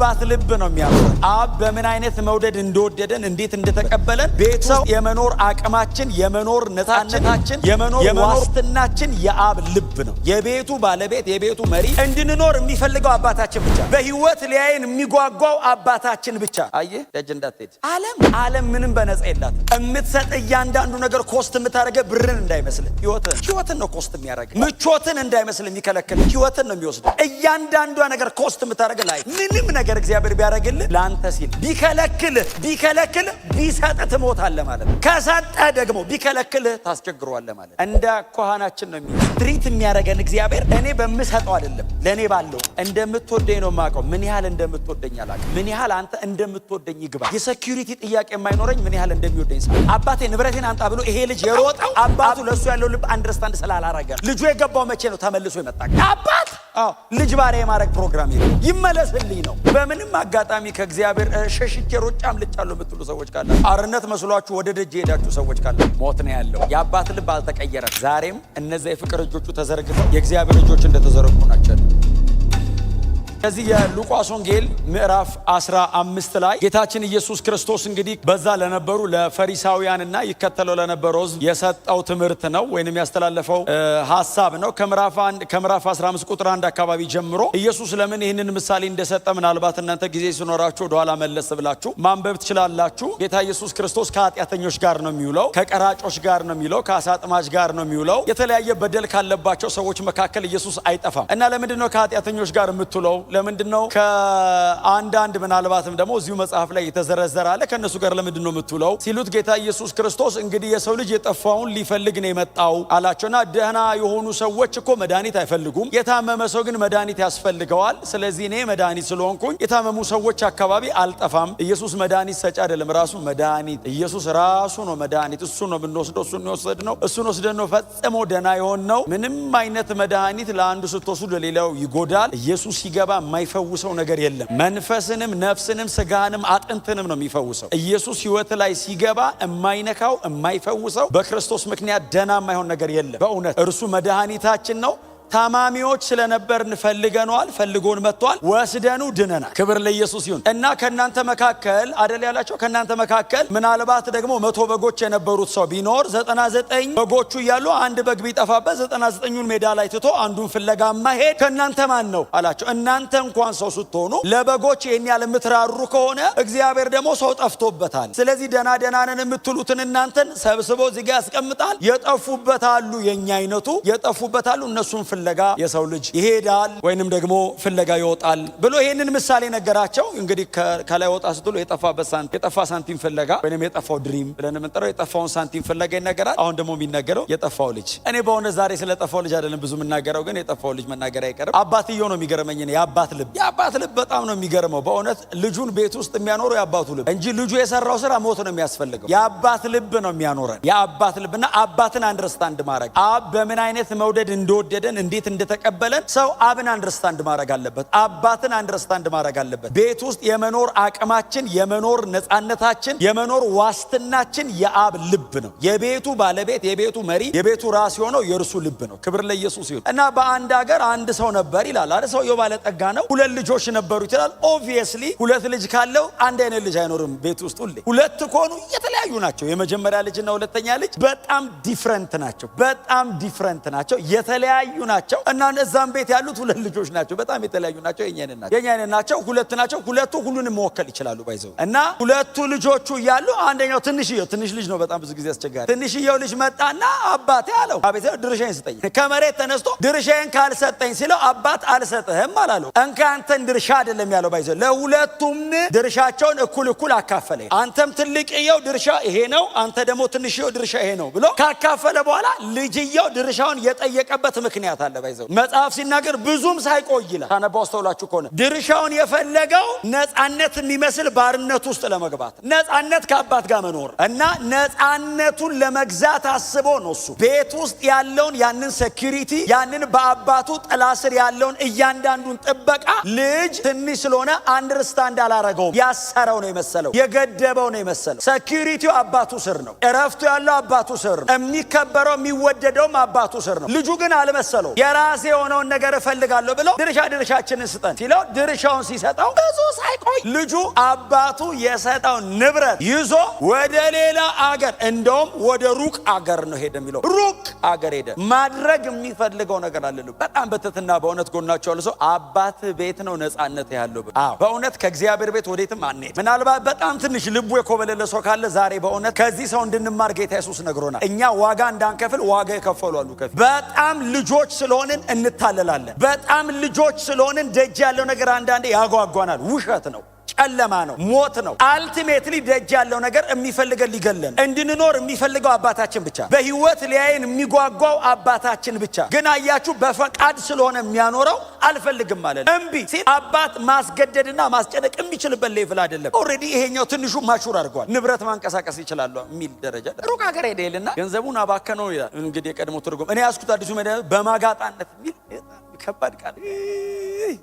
የአባት ልብ ነው የሚያኖረን። አብ በምን አይነት መውደድ እንደወደደን እንዴት እንደተቀበለን ቤት ሰው የመኖር አቅማችን የመኖር ነፃነታችን የመኖር ዋስትናችን የአብ ልብ ነው። የቤቱ ባለቤት የቤቱ መሪ እንድንኖር የሚፈልገው አባታችን ብቻ። በህይወት ሊያየን የሚጓጓው አባታችን ብቻ። አየህ ደጅ እንዳትሄድ። ዓለም ምንም በነፃ የላትም። የምትሰጥ እያንዳንዱ ነገር ኮስት የምታደርገ ብርን እንዳይመስል ህይወትን ነው ኮስት የሚያደርግ። ምቾትን እንዳይመስል የሚከለክል ህይወትን ነው የሚወስድ። እያንዳንዷ ነገር ኮስት የምታደርግ ላይ ምንም ነገር እግዚአብሔር ቢያደርግልህ ለአንተ ሲል ቢከለክልህ ቢሰጥህ ትሞታለህ ማለት ነው። ከሰጠህ ደግሞ ቢከለክልህ ታስቸግረዋለህ ማለት ነው። እንደ ኮሃናችን ነው ትሪት የሚያደርገን እግዚአብሔር። እኔ በምሰጠው አይደለም ለእኔ ባለው እንደምትወደኝ ነው የማውቀው። ምን ያህል እንደምትወደኝ አላውቅም። ምን ያህል አንተ እንደምትወደኝ ይግባ። የሴኩሪቲ ጥያቄ የማይኖረኝ ምን ያህል እንደሚወደኝ ሰው። አባቴ ንብረቴን አንጣ ብሎ ይሄ ልጅ የሮጠው አባቱ ለሱ ያለው ልብ አንደርስታንድ ስላላረገ። ልጁ የገባው መቼ ነው? ተመልሶ ይመጣ አባት ልጅ ባሪያ የማድረግ ፕሮግራም ይመለስልኝ ነው። በምንም አጋጣሚ ከእግዚአብሔር ሸሽቼ ሮጬ አምልጫለሁ የምትሉ ሰዎች ካለ፣ አርነት መስሏችሁ ወደ ደጅ ሄዳችሁ ሰዎች ካለ ሞት ነው ያለው። የአባት ልብ አልተቀየረም። ዛሬም እነዚያ የፍቅር እጆቹ ተዘርግተው የእግዚአብሔር እጆች እንደተዘረጉ ናቸው። ከዚህ የሉቃስ ወንጌል ምዕራፍ 15 ላይ ጌታችን ኢየሱስ ክርስቶስ እንግዲህ በዛ ለነበሩ ለፈሪሳውያንና ይከተለው ለነበረው ሕዝብ የሰጠው ትምህርት ነው ወይንም ያስተላለፈው ሐሳብ ነው። ከምዕራፍ 15 ቁጥር 1 አካባቢ ጀምሮ ኢየሱስ ለምን ይህንን ምሳሌ እንደሰጠ ምናልባት እናንተ ጊዜ ሲኖራችሁ ወደኋላ መለስ ብላችሁ ማንበብ ትችላላችሁ። ጌታ ኢየሱስ ክርስቶስ ከኃጢአተኞች ጋር ነው የሚውለው፣ ከቀራጮች ጋር ነው የሚውለው፣ ከአሳ አጥማጅ ጋር ነው የሚውለው። የተለያየ በደል ካለባቸው ሰዎች መካከል ኢየሱስ አይጠፋም እና ለምንድነው ከኃጢአተኞች ጋር የምትውለው? ለምንድነው ከአንዳንድ ምናልባትም ደግሞ እዚሁ መጽሐፍ ላይ የተዘረዘረ አለ ከነሱ ጋር ለምንድነው የምትውለው ሲሉት ጌታ ኢየሱስ ክርስቶስ እንግዲህ የሰው ልጅ የጠፋውን ሊፈልግ ነው የመጣው አላቸውና ደህና የሆኑ ሰዎች እኮ መድኃኒት አይፈልጉም፣ የታመመ ሰው ግን መድኃኒት ያስፈልገዋል። ስለዚህ እኔ መድኃኒት ስለሆንኩኝ የታመሙ ሰዎች አካባቢ አልጠፋም። ኢየሱስ መድኃኒት ሰጪ አይደለም፣ ራሱ መድኃኒት። ኢየሱስ ራሱ ነው መድኃኒት። እሱ ነው የምንወስደው፣ እሱ ነው የወሰድነው፣ እሱን ወስደን ነው ፈጽሞ ደህና የሆንነው። ምንም አይነት መድኃኒት ለአንዱ ስትወስዱ ለሌላው ይጎዳል። ኢየሱስ ሲገባ የማይፈውሰው ነገር የለም። መንፈስንም ነፍስንም ስጋንም አጥንትንም ነው የሚፈውሰው። ኢየሱስ ህይወት ላይ ሲገባ የማይነካው የማይፈውሰው በክርስቶስ ምክንያት ደህና የማይሆን ነገር የለም። በእውነት እርሱ መድኃኒታችን ነው። ታማሚዎች ስለነበርን ፈልገነዋል፣ ፈልጎን መጥቷል፣ ወስደኑ ድነናል። ክብር ለኢየሱስ ይሁን። እና ከናንተ መካከል አደል ያላቸው ከናንተ መካከል ምናልባት ደግሞ 100 በጎች የነበሩት ሰው ቢኖር 99 በጎቹ እያሉ አንድ በግ ቢጠፋበት 99ኙን ሜዳ ላይ ትቶ አንዱን ፍለጋ ማሄድ ከናንተ ማን ነው አላቸው። እናንተ እንኳን ሰው ስትሆኑ ለበጎች ይሄን ያህል የምትራሩ ከሆነ እግዚአብሔር ደግሞ ሰው ጠፍቶበታል። ስለዚህ ደና ነን የምትሉትን እናንተን ሰብስቦ እዚህ ጋር ያስቀምጣል። የጠፉበታሉ የኛ አይነቱ የጠፉበታሉ እነሱን ፍለጋ የሰው ልጅ ይሄዳል ወይንም ደግሞ ፍለጋ ይወጣል ብሎ ይሄንን ምሳሌ ነገራቸው። እንግዲህ ከላይ ወጣ ስትሉ የጠፋ ሳንቲም ፍለጋ ወይንም የጠፋው ድሪም ብለን የምንጠራው የጠፋውን ሳንቲም ፍለጋ ይነገራል። አሁን ደግሞ የሚነገረው የጠፋው ልጅ። እኔ በእውነት ዛሬ ስለ ጠፋው ልጅ አይደለም ብዙ የምናገረው፣ ግን የጠፋው ልጅ መናገር አይቀርም። አባትየው ነው የሚገርመኝ። የአባት ልብ በጣም ነው የሚገርመው በእውነት ልጁን ቤት ውስጥ የሚያኖረው የአባቱ ልብ እንጂ ልጁ የሰራው ስራ ሞት ነው የሚያስፈልገው። የአባት ልብ ነው የሚያኖረን። የአባት ልብና አባትን አንደርስታንድ ማድረግ አብ በምን አይነት መውደድ እንደወደደን እንዴት እንደተቀበለን ሰው አብን አንደርስታንድ ማድረግ አለበት። አባትን አንደርስታንድ ማድረግ አለበት። ቤት ውስጥ የመኖር አቅማችን የመኖር ነፃነታችን የመኖር ዋስትናችን የአብ ልብ ነው። የቤቱ ባለቤት የቤቱ መሪ የቤቱ ራስ የሆነው የእርሱ ልብ ነው። ክብር ለኢየሱስ ይሁን። እና በአንድ ሀገር አንድ ሰው ነበር ይላል አይደል? ሰውየው ባለጠጋ ነው። 2 ልጆች ነበሩት ይላል። ኦብቪየስሊ 2 ልጅ ካለው አንድ አይነት ልጅ አይኖርም ቤት ውስጥ። ሁሌ 2 ከሆኑ የተለያዩ ናቸው። የመጀመሪያ ልጅና ሁለተኛ ልጅ በጣም ዲፍረንት ናቸው። የተለያዩ ናቸው። እና እዛም ቤት ያሉት 2 ልጆች ናቸው። በጣም የተለያዩ ናቸው። የኛ አይነት ናቸው። 2 ናቸው። 2ቱ ሁሉንም መወከል ይችላሉ ባይዘው። እና 2ቱ ልጆቹ እያሉ አንደኛው ትንሽ ልጅ ነው። በጣም ብዙ ጊዜ አስቸጋሪ ትንሽየው ልጅ መጣና አባቴ አለው አቤት ድርሻዬን ስጠኝ። ከመሬት ተነስቶ ድርሻዬን ካልሰጠኝ ሲለው አባት አልሰጥህም አላለው። እንካ አንተን ድርሻ አይደለም ያለው ባይዘው። ለሁለቱም ድርሻቸውን እኩል አካፈለ። አንተም ትልቅየው ድርሻ ይሄ ነው፣ አንተ ደግሞ ትንሽየው ድርሻ ይሄ ነው ብሎ ካካፈለ በኋላ ልጅየው ድርሻውን የጠየቀበት ምክንያት አለ ባይዘው። መጽሐፍ ሲናገር ብዙም ሳይቆይ ይላል። ታነባው አስተውላችሁ ከሆነ ድርሻውን የፈለገው ነፃነት የሚመስል ባርነት ውስጥ ለመግባት ነፃነት ከአባት ጋር መኖር እና ነፃነቱን ለመግዛት አስቦ ነው እሱ ቤት ውስጥ ያለውን ያንን ሴኩሪቲ ያንን በአባቱ ጥላ ስር ያለውን እያንዳንዱን ጥበቃ ልጅ ትንሽ ስለሆነ አንደርስታንድ አላረገውም። ያሰረው ነው የመሰለው፣ የገደበው ነው የመሰለው። ሴኩሪቲው አባቱ ስር ነው፣ እረፍቱ ያለው አባቱ ስር ነው፣ የሚከበረው የሚወደደውም አባቱ ስር ነው። ልጁ ግን አልመሰለው። የራሴ የሆነውን ነገር እፈልጋለሁ ብሎ ድርሻችንን ስጠን ሲለው ድርሻውን ሲሰጠው ብዙ ሳይቆይ ልጁ አባቱ የሰጠውን ንብረት ይዞ ወደ ሌላ አገር እንደውም ወደ ሩቅ አገር ነው ሄደ የሚለው ሩቅ አገር ሄደ። ማድረግ የሚፈልገው ነገር አለ። በጣም በትህትና በእውነት ጎናቸው ያለው ሰው አባት ቤት ነው ነፃነት ያለው። በእውነት ከእግዚአብሔር ቤት ወዴትም አንሄድ። ምናልባት በጣም ትንሽ ልቡ የኮበለለ ሰው ካለ ዛሬ በእውነት ከዚህ ሰው እንድንማር ጌታ ኢየሱስ ነግሮናል። እኛ ዋጋ እንዳንከፍል ዋጋ የከፈሉ አሉ። በጣም ልጆች ስለሆንን እንታለላለን። በጣም ልጆች ስለሆንን ደጅ ያለው ነገር አንዳንዴ ያጓጓናል። ውሸት ነው፣ ጨለማ ነው፣ ሞት ነው። አልቲሜትሊ ደጅ ያለው ነገር የሚፈልገን ሊገለን እንድንኖር የሚፈልገው አባታችን ብቻ፣ በህይወት ሊያየን የሚጓጓው አባታችን ብቻ። ግን አያችሁ በፈቃድ ስለሆነ የሚያኖረው አልፈልግም ማለት እምቢ ሲል አባት ማስገደድና ማስጨነቅ የሚችልበት ሌቭል አይደለም። ኦልሬዲ ይሄኛው ትንሹ ማሹር አድርጓል። ንብረት ማንቀሳቀስ ይችላል የሚል ደረጃ ሩቅ ሀገር ሄደልና ገንዘቡን አባከነው ይላል። እንግዲህ የቀድሞ ትርጉም እኔ ያስኩት አዲሱ መድኃኒት በማጋጣነት የሚል ከባድ ቃል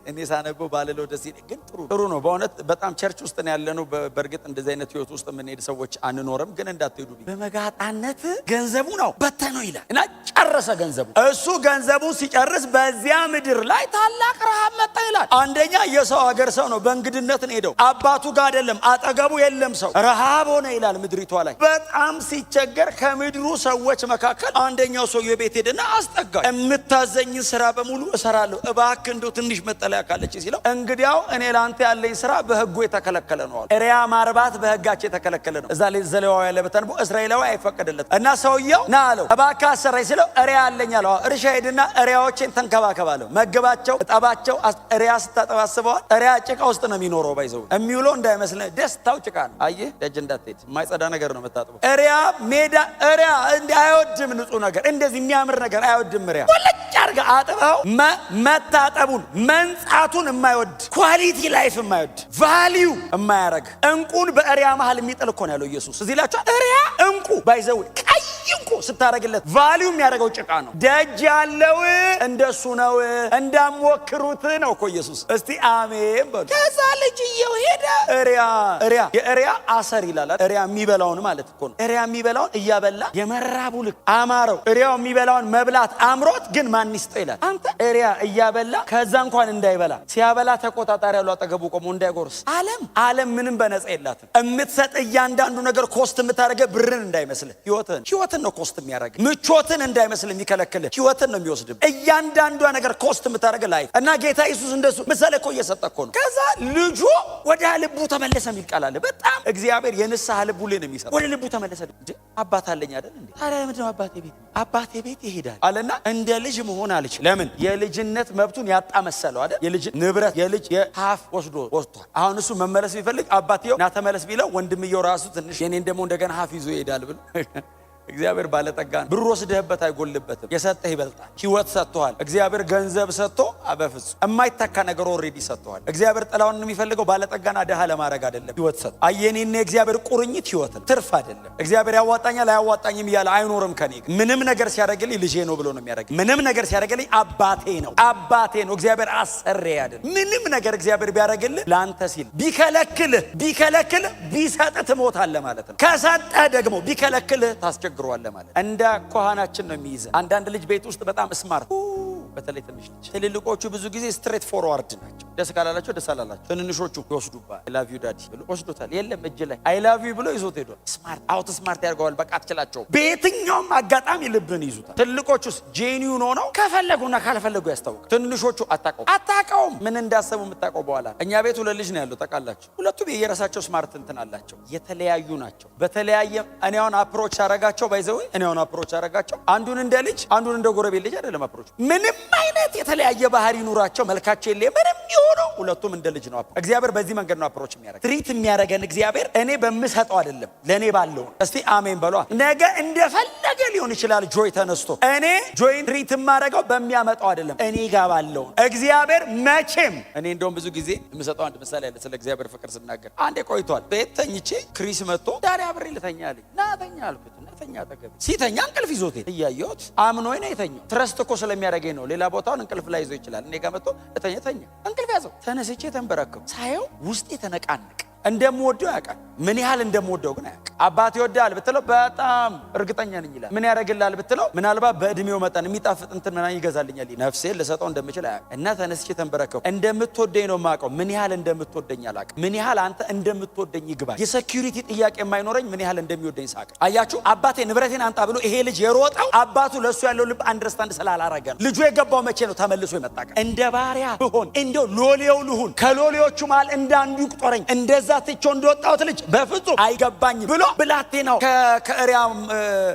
እኔ ሳነበው ባለለው ደስ ይለኝ። ግን ጥሩ ነው በእውነት በጣም ቸርች ውስጥ ነው ያለነው። በእርግጥ እንደዚህ አይነት ህይወት ውስጥ የምንሄድ ሰዎች አንኖርም። ግን እንዳትሄዱ በመጋጣነት ገንዘቡ ነው በተነው ይላል እና ጨረሰ ገንዘቡ። እሱ ገንዘቡን ሲጨርስ በዚያ ምድር ላይ ታላቅ ረሃብ መጣ ይላል። አንደኛ የሰው ሀገር ሰው ነው፣ በእንግድነት ነው ሄደው፣ አባቱ ጋር አይደለም፣ አጠገቡ የለም ሰው። ረሃብ ሆነ ይላል ምድሪቷ ላይ። በጣም ሲቸገር ከምድሩ ሰዎች መካከል አንደኛው ሰው የቤት ሄደና አስጠጋ። የምታዘኝን ስራ በሙሉ እሰራለሁ፣ እባክህ እንደው ትንሽ መጠለያ ካለች ሲለው፣ እንግዲያው እኔ ላንተ ያለኝ ስራ በህጉ የተከለከለ ነው አለ። እሪያ ማርባት በህጋቸው የተከለከለ ነው። እዛ ላይ ዘሌዋውያን ላይ በተንቦ እስራኤላዊ አይፈቀደለት እና ሰውየው ና አለው፣ እባክህ አሰራኝ ሲለው እሪያ አለኝ አለው። እርሻ ሄድና እሪያዎችን ተንከባከባለሁ፣ መገባቸው፣ እጠባቸው። እሪያ ስታጠባስበዋል። እሪያ ጭቃ ውስጥ ነው የሚኖረው። ባይዘው የሚውለው እንዳይመስል ደስታው ጭቃ ነው። አየህ ደጅ እንዳትሄድ የማይጸዳ ነገር ነው የምታጥበው። እሪያ ሜዳ እሪያ አይወድም፣ ንጹህ ነገር እንደዚህ የሚያምር ነገር አይወድም። እሪያ ወለጭ አድርገህ አጥበው መታጠቡን መንጻቱን የማይወድ ኳሊቲ ላይፍ የማይወድ ቫልዩ የማያረግ እንቁን በእሪያ መሃል የሚጥል እኮ ነው ያለው ኢየሱስ። እዚህ ላችሁ እሪያ እንቁ ባይዘው ቀይ እንቁ ስታረግለት ቫልዩ የሚያደርገው ጭቃ ነው። ደጅ ያለው እንደሱ ነው፣ እንዳሞክሩት ነው እኮ ኢየሱስ። እስቲ አሜን በሉ። ከዛ ልጅየው ሄደ። እሪያ የእሪያ አሰር ይላል። እሪያ የሚበላውን ማለት እኮ ነው። እሪያ የሚበላውን እያበላ የመራቡ ልክ አማረው። እሪያው የሚበላውን መብላት አምሮት ግን ማን ይስጠው ይላል። አንተ እሪያ እያበላ ከዛ እንኳን እንዳይበላ ሲያበላ ተቆጣጣሪ ያለው አጠገቡ ቆሞ እንዳይጎርስ። ዓለም ምንም በነፃ የላትም። እምትሰጥ እያንዳንዱ ነገር ኮስት የምታደርገ ብርን እንዳይመስልህ ህይወትን ነው ኮስት የሚያደርግ። ምቾትን እንዳይመስል የሚከለክል ህይወትን ነው የሚወስድ። እያንዳንዷ ነገር ኮስት የምታደርግ ላይፍ እና ጌታ ኢየሱስ እንደሱ ምሳሌ እኮ እየሰጠ እኮ ነው። ከዛ ልጁ ወደ ልቡ ተመለሰ የሚል ቃል አለ። በጣም እግዚአብሔር የንስሐ ልቡ ላይ ነው የሚሰጠው። ወደ ልቡ ተመለሰ። እንዴ አባት አለኝ አይደል እንዴ? ታዲያ ምንድን ነው አባቴ ቤት ይሄዳል አለና እንደ ልጅ መሆን አለች። ለምን የልጅነት መብቱን ያጣ መሰለው አይደል? የልጅ ንብረት የልጅ የሀፍ ወስዷል። አሁን እሱ መመለስ ቢፈልግ አባትየው ና ተመለስ ቢለው ወንድምየው ራሱ ትንሽ የኔን ደግሞ እንደገና ሀፍ ይዞ ይሄዳል ብሎ እግዚአብሔር ባለጠጋ ነው። ብር ወስደህበት አይጎልበትም። የሰጠህ ይበልጣል። ህይወት ሰጥቷል። እግዚአብሔር ገንዘብ ሰጥቶ በፍጹም የማይተካ ነገር ኦልሬዲ ሰጥቷል። እግዚአብሔር ጥላውን የሚፈልገው ባለጠጋና ደሃ ለማድረግ አይደለም። ህይወት ሰጥ አየኔና የእግዚአብሔር ቁርኝት ህይወት ነው፣ ትርፍ አይደለም። እግዚአብሔር ያዋጣኛል አያዋጣኝም እያለ አይኖርም ከኔ ጋር። ምንም ነገር ሲያደርግልኝ ልጄ ነው ብሎ ነው የሚያደርግ። ምንም ነገር ሲያደርግልኝ አባቴ ነው እግዚአብሔር አሰሬ አይደለም። ምንም ነገር እግዚአብሔር ቢያደርግልህ ለአንተ ሲል ቢከለክልህ ቢሰጥህ ትሞታለህ ማለት ነው። ከሰጠህ ደግሞ ቢከለክልህ ታስቸግረዋለህ ማለት እንደ ኮሃናችን ነው የሚይዘው። አንዳንድ ልጅ ቤት ውስጥ በጣም ስማርት፣ በተለይ ትንሽ ልጅ። ትልልቆቹ ብዙ ጊዜ ስትሬት ፎርዋርድ ናቸው። ደስ ካላላቸው ደስ አላላቸው። ትንንሾቹ ይወስዱባል። አይ ላቭ ዩ ዳዲ ብሎ ወስዶታል። የለም እጅ ላይ አይ ላቭ ዩ ብሎ ይዞት ሄዷል። ስማርት ያደርገዋል። በቃ አትችላቸው። በየትኛውም አጋጣሚ ልብን ይዙታል። ትልቆቹስ ጄኒውን ሆነው ከፈለጉና ካልፈለጉ ያስታውቃል። ትንንሾቹ አታውቀውም። ምን እንዳሰቡ የምታውቀው በኋላ። እኛ ቤት ሁለት ልጅ ነው ያለው ታውቃላችሁ። ሁለቱም የየራሳቸው ስማርት እንትን አላቸው። የተለያዩ ናቸው። በተለያየ እኔ አሁን አፕሮች አረጋቸው አንዱን እንደ ልጅ አንዱን እንደ ጎረቤት ልጅ አይደለም አፕሮች። ምንም አይነት የተለያየ ባህሪ ኑራቸው መልካቸው የለ ምንም ይሆነው ሁለቱም እንደ ልጅ ነው። እግዚአብሔር በዚህ መንገድ ነው አፕሮች የሚያደርግ። ትሪት የሚያደርገን እግዚአብሔር እኔ በምሰጠው አይደለም ለኔ ባለው። እስቲ አሜን በሏ። ነገ እንደፈለገ ሊሆን ይችላል ጆይ ተነስቶ፣ እኔ ጆይን ትሪት የማደርገው በሚያመጣው አይደለም እኔ ጋር ባለው። እግዚአብሔር መቼም እኔ እንደውም ብዙ ጊዜ የምሰጠው አንድ ምሳሌ አለ ስለ እግዚአብሔር ፍቅር ስናገር። አንዴ ቆይቷል ቤት ተኝቼ ክሪስ መጥቶ ዳሪ አብሬ ልተኛ አለኝ። ና ተኛ አልኩት። ተኛ አጠገቤ ሲተኛ እንቅልፍ ይዞት እያየሁት አምኖኝ ነው የተኛው። ትረስት እኮ ስለሚያደርገኝ ነው። ሌላ ቦታውን እንቅልፍ ላይ ይዞ ይችላል። እኔ ጋር መጥቶ ተኛ እንቅልፍ ያዘው። ተነስቼ ተንበረከኩ። ሳየው ውስጤ ተነቃነቀ። እንደምወደው ያውቃል። ምን ያህል እንደምወደው ግን አያውቅም። አባት ይወዳል ብትለው በጣም እርግጠኛ ነኝ ይላል። ምን ያደርግልሃል ብትለው ምናልባት በእድሜው መጠን የሚጣፍጥ እንትን ምናምን ይገዛልኛል። ነፍሴን ልሰጠው እንደምችል አያውቅም። እና ተነስቼ ተንበረከኩ። እንደምትወደኝ ነው የማውቀው። ምን ያህል እንደምትወደኝ አላውቅም። ምን ያህል አንተ እንደምትወደኝ ይግባኝ። የሴኩሪቲ ጥያቄ የማይኖረኝ ምን ያህል እንደሚወደኝ ሳውቅ። አያችሁ አባቴ ንብረቴን አንጣ ብሎ ይሄ ልጅ የሮጠው አባቱ ለሱ ያለው ልብ አንደርስታንድ ስላላረገ ነው። ልጁ የገባው መቼ ነው? ተመልሶ የመጣ ቀን። እንደ ባሪያ ብሆን እንደው ሎሌው ልሁን፣ ከሎሌዎቹ መሃል እንዳንዱ ይቁጠረኝ፣ እንደዛ ትቼው እንደወጣሁት ልጅ በፍጹም አይገባኝም ብሎ ብላቴናው ከእሪያ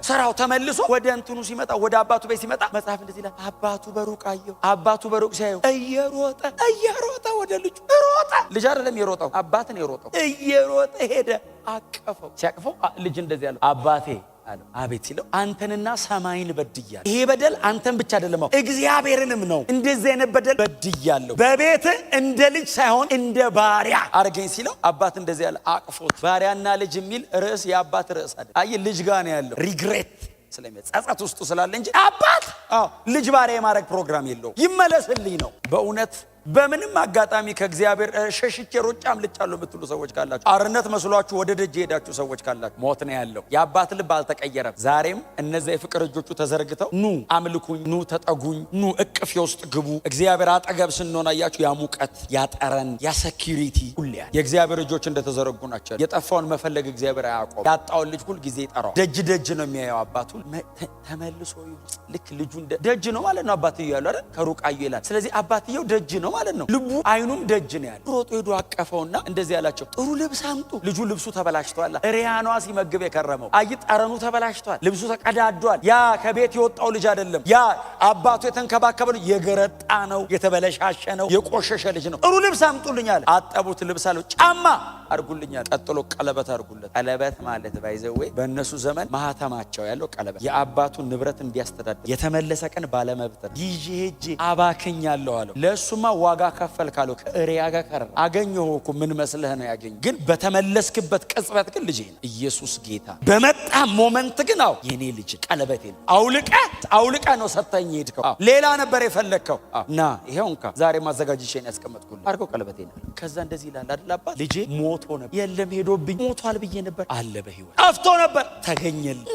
ሰራው ተመልሶ ወደ እንትኑ ሲመጣ ወደ አባቱ ቤት ሲመጣ መጽሐፍ እንደዚህ ይላል፣ አባቱ በሩቅ አየው። አባቱ በሩቅ ሲያየው እየሮጠ ወደ ልጁ ሮጠ። ልጅ አይደለም የሮጠው አባትን የሮጠው እየሮጠ ሄደ፣ አቀፈው። ሲያቅፈው ልጅ እንደዚህ ያለው አባቴ አለው። አቤት ሲለው አንተንና ሰማይን በድያለሁ። ይሄ በደል አንተን ብቻ አይደለም እግዚአብሔርንም ነው። እንደዚህ አይነት በደል በድያለሁ። በቤት እንደ ልጅ ሳይሆን እንደ ባሪያ አርገኝ ሲለው አባት እንደዚህ ያለ አቅፎት። ባሪያና ልጅ የሚል ርዕስ የአባት ርዕስ አይደል። አይ ልጅ ጋር ነው ያለው። ሪግሬት ስለሚጸጸት ውስጡ ስላለ እንጂ አባት ልጅ ባሪያ የማድረግ ፕሮግራም የለውም። ይመለስልኝ ነው በእውነት። በምንም አጋጣሚ ከእግዚአብሔር ሸሽቼ ሮጬ አምልጫለሁ የምትሉ ሰዎች ካላችሁ፣ አርነት መስሏችሁ ወደ ደጅ ሄዳችሁ ሰዎች ካላችሁ፣ ሞት ነው ያለው። የአባት ልብ አልተቀየረም። ዛሬም እነዚያ የፍቅር እጆቹ ተዘርግተው ኑ አምልኩኝ፣ ኑ ተጠጉኝ፣ ኑ እቅፍ ውስጥ ግቡ። እግዚአብሔር አጠገብ ስንሆን አያችሁ ያ ሙቀት፣ ያ ጠረን፣ ያ ሴኩሪቲ ሁሌ ያለ የእግዚአብሔር እጆች እንደተዘረጉ ናቸው። የጠፋውን መፈለግ እግዚአብሔር አያቆም። ያጣውን ልጅ ሁል ጊዜ ይጠራው። ደጅ ነው የሚያየው አባቱ። ተመልሶ ልክ ልጁ ደጅ ነው ማለት ነው። አባትየው ያለው አይደል ከሩቅ አዩ ይላል። ስለዚህ አባትየው ደጅ ነው ማለት ነው። ልቡ አይኑም ደጅ ነው ያለው። ሮጦ ሄዶ አቀፈውና እንደዚህ ያላቸው ጥሩ ልብስ አምጡ። ልጁ ልብሱ ተበላሽቷል። ሪያኗ ሲመግብ የከረመው አይ ጠረኑ ተበላሽቷል። ልብሱ ተቀዳዷል። ያ ከቤት የወጣው ልጅ አይደለም። ያ አባቱ የተንከባከበው የገረጣ ነው፣ የተበለሻሸ ነው፣ የቆሸሸ ልጅ ነው። ጥሩ ልብስ አምጡልኛል። አጠቡት። ልብስ አለው። ጫማ አርጉልኛል። ቀጥሎ ቀለበት አርጉለት። ቀለበት ማለት ባይዘው በእነሱ ዘመን ማህተማቸው ያለው ቀለበት የአባቱን ንብረት እንዲያስተዳድር የተመለሰ ቀን ባለመብት ይዤ ሄጄ አባክኛለሁ አለው። ለሱማ ዋጋ ከፈል ካለው ከእሪያ ጋር ቀረ። አገኘሁ እኮ ምን መስለህ ነው ያገኘ። ግን በተመለስክበት ቅጽበት ግን ልጄ ነው። ኢየሱስ ጌታ በመጣ ሞመንት ግን የኔ ልጅ ቀለበቴ ነው። አውልቀ ነው ሰጠኝ ሄድከው። ሌላ ነበር የፈለግከው። ና ይሄው እንካ ዛሬ ማዘጋጅቼን ያስቀመጥኩልህ አድርገው ቀለበቴ ነው። ከዛ እንደዚህ ይላል አይደል አባ ልጄ ሞቶ ነበር። የለም ሄዶብኝ ሞቷል ብዬ ነበር። አለ በህይወት ጠፍቶ ነበር ተገኘልኝ።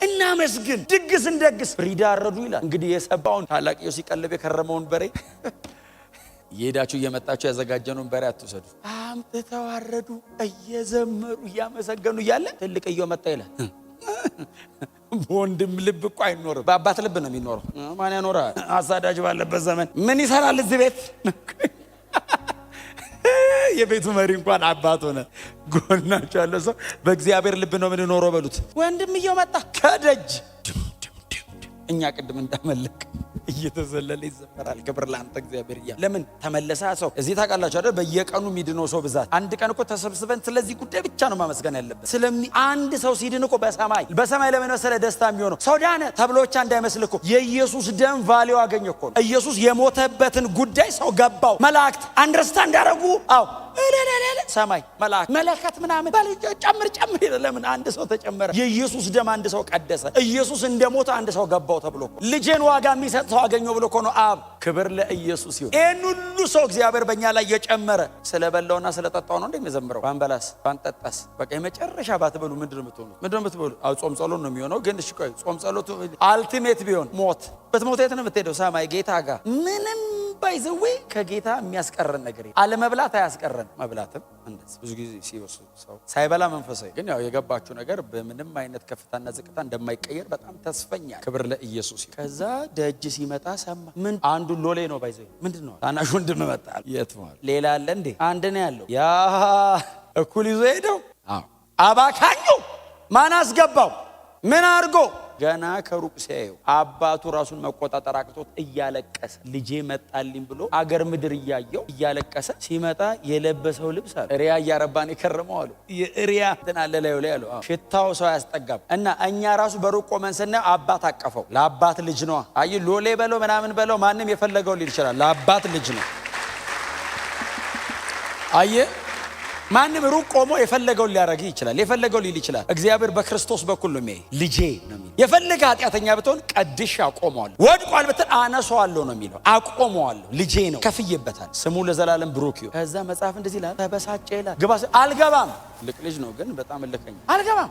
እና መስግን ድግስ እንደግስ ፍሪዳ አረዱ ይላል። እንግዲህ የሰባውን ታላቅየው ሲቀልብ የከረመውን በሬ የሄዳችሁ እየመጣችሁ ያዘጋጀነውን በሬ አትውሰዱ። አምጥተው አረዱ እየዘመሩ እያመሰገኑ እያለ ትልቅየው መጣ ይላል። በወንድም ልብ እኮ አይኖርም፣ በአባት ልብ ነው የሚኖረው። ማን ያኖራል? አሳዳጅ ባለበት ዘመን ምን ይሰራል እዚህ ቤት? የቤቱ መሪ እንኳን አባት ሆነ። ጎናቸው ያለው ሰው በእግዚአብሔር ልብ ነው የምንኖረው በሉት። ወንድምየው መጣ ከደጅ እኛ ቅድም እንዳመለክ እየተዘለለ ይዘመራል። ክብር ለአንተ እግዚአብሔር እያለ ለምን ተመለሰ ሰው እዚህ ታውቃላችሁ አይደል? በየቀኑ የሚድነው ሰው ብዛት አንድ ቀን እኮ ተሰብስበን ስለዚህ ጉዳይ ብቻ ነው ማመስገን ያለበት። አንድ ሰው ሲድን እኮ በሰማይ ለምን መሰለ ደስታ የሚሆነው ሰው ዳነ ተብሎ ብቻ እንዳይመስል እኮ የኢየሱስ ደም ቫልዩ አገኘ እኮ። ኢየሱስ የሞተበትን ጉዳይ ሰው ገባው። መላእክት አንደርስታንድ አደረጉ። ሰማይ መላእክት መለከት ምናምን ጨምር ለምን አንድ ሰው ተጨመረ? የኢየሱስ ደም አንድ ሰው ቀደሰ። ኢየሱስ እንደሞተ አንድ ሰው ገባው ተብሎ ልጄን ዋጋ የሚሰጥ ሰው አገኘው ብሎ እኮ ነው አብ። ክብር ለኢየሱስ ይሁን። ይህን ሁሉ ሰው እግዚአብሔር በእኛ ላይ የጨመረ ስለበላውና ስለጠጣው ነው እንደሚዘምረው። ባንበላስ ባንጠጣስ በቃ የመጨረሻ ባትበሉ ምንድነው የምትበሉ? ጾም ጸሎት ነው የሚሆነው። ግን እሺ ቆይ ጾም ጸሎቱ አልቲሜት ቢሆን ሞት በትሞት የት ነው የምትሄደው? ሰማይ ጌታ ጋር። ምንም ባይዘዌ ከጌታ የሚያስቀረን ነገር አለመብላት አያስቀረን። መብላትም እንደዚህ ብዙ ጊዜ ሲወሱ ሰው ሳይበላ መንፈሳዊ ግን ያው የገባችሁ ነገር በምንም አይነት ከፍታና ዝቅታ እንደማይቀየር በጣም ተስፈኛ። ክብር ለኢየሱስ። ከዛ ደጅ ሲመጣ ሰማ። ምን አንዱ ሎሌ ነው ባይዘዌ። ምንድነው? ታናሽ ወንድም መጣ። የት ነው? ሌላ አለ እንዴ? አንድ ነው ያለው። ያ እኩል ይዞ ሄደው አባካኙ ማን አስገባው? ምን አድርጎ? ገና ከሩቅ ሲያየው አባቱ ራሱን መቆጣጠር አቅቶት እያለቀሰ ልጄ መጣልኝ ብሎ አገር ምድር እያየው እያለቀሰ ሲመጣ የለበሰው ልብስ አለ ሪያ እያረባን የከረመው አሉ። የሪያ ተናለ ላይ አሉ። ሽታው ሰው ያስጠጋም። እና እኛ ራሱ በሩቅ ቆመን ስናየው አባት አቀፈው። ለአባት ልጅ ነው። አይ ሎሌ በለው ምናምን በለው ማንም የፈለገው ሊል ይችላል። ለአባት ልጅ ነው። አየ ማንም ሩቅ ቆሞ የፈለገው ሊያረግ ይችላል፣ የፈለገው ሊል ይችላል። እግዚአብሔር በክርስቶስ በኩል ነው የሚያይ። ልጄ ነው የሚለው። የፈለገ ኃጢአተኛ ብትሆን ቀድሼ አቆመዋለሁ፣ ወድቋል ብትል አነሳዋለሁ ነው የሚለው። አቆመዋለሁ፣ ልጄ ነው፣ ከፍዬበታል። ስሙ ለዘላለም ብሩክ ይሁን። ከዛ መጽሐፍ እንደዚህ ይላል፣ ተበሳጨ ይላል። ግባ አልገባም። ልቅ ልጅ ነው ግን በጣም እልከኛ።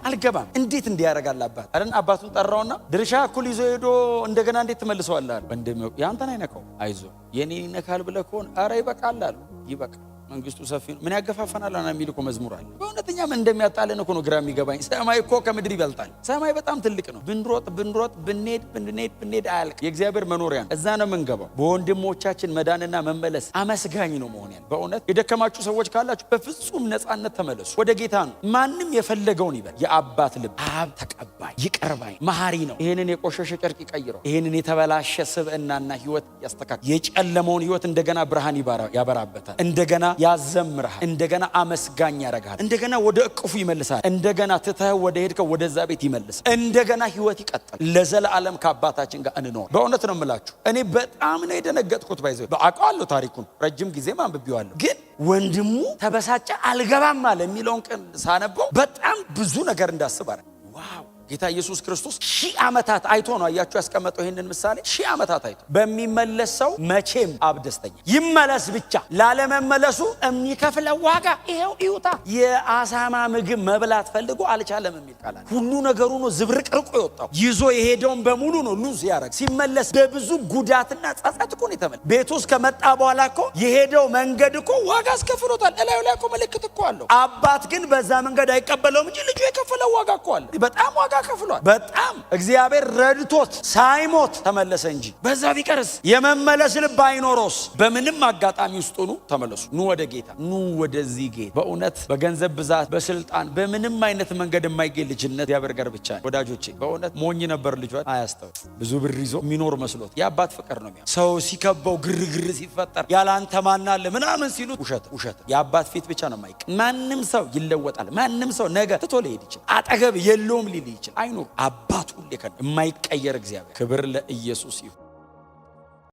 አልገባም። እንዴት እንዲያረጋል አባት አይደል? አባቱን ጠራውና ድርሻ እኩል ይዞ ሄዶ እንደገና እንዴት ትመልሰዋለህ አለ። ወንድሜው ያንተን አይነካው፣ አይዞ የኔን ይነካል ብለህ ከሆነ ኧረ ይበቃል አለ። ይበቃል፣ መንግስቱ ሰፊ ነው። ምን ያገፋፈናል አና የሚል እኮ መዝሙር አለ። በእውነተኛ ምን እንደሚያጣለን እኮ ነው ግራ የሚገባኝ። ሰማይ እኮ ከምድር ይበልጣል። ሰማይ በጣም ትልቅ ነው። ብንሮጥ ብንሄድ አያልቅ። የእግዚአብሔር መኖሪያ ነው። እዛ ነው የምንገባው። በወንድሞቻችን መዳንና መመለስ አመስጋኝ ነው መሆን ያለ። በእውነት የደከማችሁ ሰዎች ካላችሁ በፍጹም ነፃነት ተመለሱ። ወደ ጌታ ነው። ማንም የፈለገውን ይበል። የአባት ልብ፣ አብ ተቀባይ፣ ይቅር ባይ፣ መሐሪ ነው። ይሄንን የቆሸሸ ጨርቅ ይቀይረው። ይሄንን የተበላሸ ስብዕናና ህይወት ያስተካክል። የጨለመውን ህይወት እንደገና ብርሃን ያበራበታል። እንደገና ያዘምርሃል። እንደገና አመስጋኝ ያረጋል። እንደገና ወደ እቅፉ ይመልሳል። እንደገና ትተህ ወደ ሄድከው ወደዛ ቤት ይመልሳል። እንደገና ህይወት ይቀጥል። ለዘላለም ከአባታችን ጋር እንኖር። በእውነት ነው የምላችሁ። እኔ በጣም ነው የደነገጥኩት። ባይዘው አውቀዋለሁ፣ ታሪኩን ረጅም ጊዜ አንብቤዋለሁ። ግን ወንድሙ ተበሳጨ አልገባም አለ የሚለውን ቀን ሳነበው በጣም ብዙ ነገር እንዳስብ አረ ዋው! ጌታ ኢየሱስ ክርስቶስ 1000 ዓመታት አይቶ ነው አያችሁ ያስቀመጠው ይሄንን ምሳሌ። 1000 ዓመታት አይቶ በሚመለስ ሰው መቼም አብ ደስተኛ ይመለስ ብቻ ላለመመለሱ የሚከፍለው ዋጋ ይሄው ይውጣ። የአሳማ ምግብ መብላት ፈልጎ አልቻለም የሚል ቃል አለ። ሁሉ ነገሩ ነው ዝብርቅርቆ የወጣው። ይዞ የሄደውን በሙሉ ነው ሉዝ ያረግ። ሲመለስ በብዙ ጉዳትና ጸጸት እኮ ነው የተመለሰው። ቤቱ ውስጥ ከመጣ በኋላ እኮ የሄደው መንገድ እኮ ዋጋ አስከፍሎታል። እላዩ ላይ እኮ ምልክት እኮ አለው። አባት ግን በዛ መንገድ አይቀበለውም እንጂ ልጁ የከፈለው ዋጋ እኮ አለ። በጣም ዋጋ ከፍሏል። በጣም እግዚአብሔር ረድቶት ሳይሞት ተመለሰ እንጂ በዛ ቢቀርስ የመመለስ ልብ አይኖሮስ? በምንም አጋጣሚ ውስጥ ሆኑ ተመለሱ። ኑ ወደ ጌታ፣ ኑ ወደዚህ ጌታ። በእውነት በገንዘብ ብዛት፣ በስልጣን፣ በምንም አይነት መንገድ የማይገኝ ልጅነት እግዚአብሔር ጋር ብቻ ነው። ወዳጆቼ በእውነት ሞኝ ነበር ልጇ። አያስተውል ብዙ ብር ይዞ የሚኖር መስሎት የአባት ፍቅር ነው የሚያ ሰው ሲከበው ግርግር ሲፈጠር ያላንተ ማን አለ ምናምን ሲሉት ውሸት። የአባት ፊት ብቻ ነው የማይቀር። ማንም ሰው ይለወጣል። ማንም ሰው ነገ ትቶ ሊሄድ ይችላል። አጠገብ የለውም ሊል ይችላል። አይኑ አባቱ ሁሌ የማይቀየር እግዚአብሔር። ክብር ለኢየሱስ ይሁን።